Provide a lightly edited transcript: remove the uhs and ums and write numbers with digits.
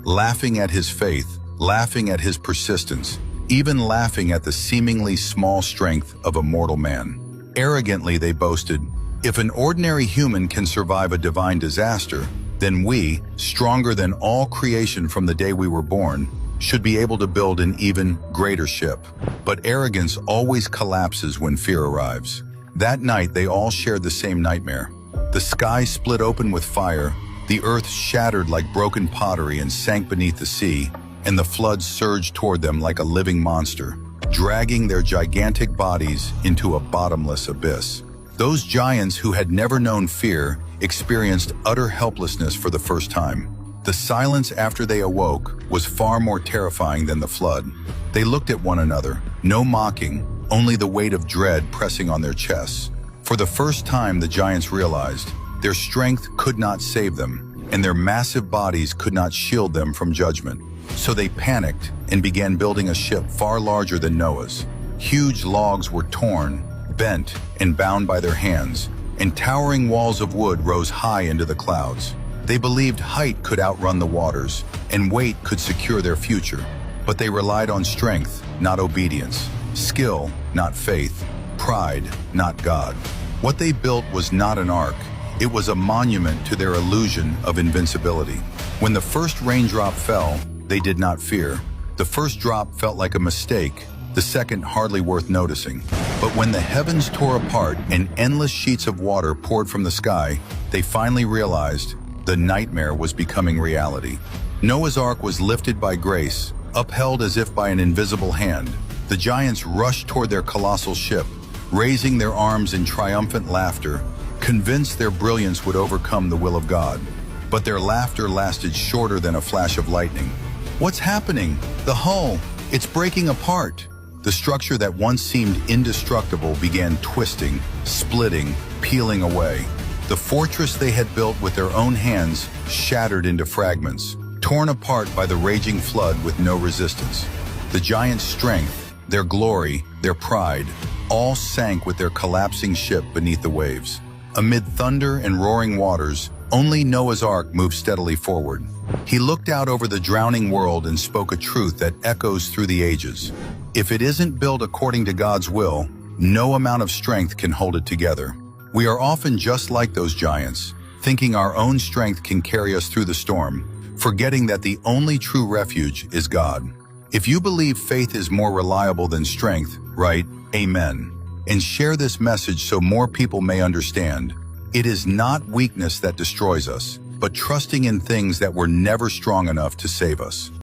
laughing at his faith, laughing at his persistence, even laughing at the seemingly small strength of a mortal man. Arrogantly, they boasted, "If an ordinary human can survive a divine disaster, then we, stronger than all creation from the day we were born, should be able to build an even greater ship." But arrogance always collapses when fear arrives. That night, they all shared the same nightmare. The sky split open with fire, the earth shattered like broken pottery and sank beneath the sea, and the floods surged toward them like a living monster, dragging their gigantic bodies into a bottomless abyss. Those giants who had never known fear experienced utter helplessness for the first time. The silence after they awoke was far more terrifying than the flood. They looked at one another, no mocking, only the weight of dread pressing on their chests. For the first time, the giants realized their strength could not save them, and their massive bodies could not shield them from judgment. So they panicked and began building a ship far larger than Noah's. Huge logs were torn, bent, and bound by their hands, and towering walls of wood rose high into the clouds. They believed height could outrun the waters, and weight could secure their future. But they relied on strength, not obedience, skill, not faith, pride, not God. What they built was not an ark. It was a monument to their illusion of invincibility. When the first raindrop fell, they did not fear. The first drop felt like a mistake, the second hardly worth noticing. But when the heavens tore apart and endless sheets of water poured from the sky, they finally realized the nightmare was becoming reality. Noah's Ark was lifted by grace, upheld as if by an invisible hand. The giants rushed toward their colossal ship, raising their arms in triumphant laughter, convinced their brilliance would overcome the will of God. But their laughter lasted shorter than a flash of lightning. "What's happening? The hull, it's breaking apart." The structure that once seemed indestructible began twisting, splitting, peeling away. The fortress they had built with their own hands shattered into fragments, torn apart by the raging flood with no resistance. The giants' strength, their glory, their pride, all sank with their collapsing ship beneath the waves. Amid thunder and roaring waters, only Noah's Ark moved steadily forward. He looked out over the drowning world and spoke a truth that echoes through the ages. If it isn't built according to God's will, no amount of strength can hold it together. We are often just like those giants, thinking our own strength can carry us through the storm, forgetting that the only true refuge is God. If you believe faith is more reliable than strength, write, "Amen," and share this message so more people may understand. It is not weakness that destroys us, but trusting in things that were never strong enough to save us.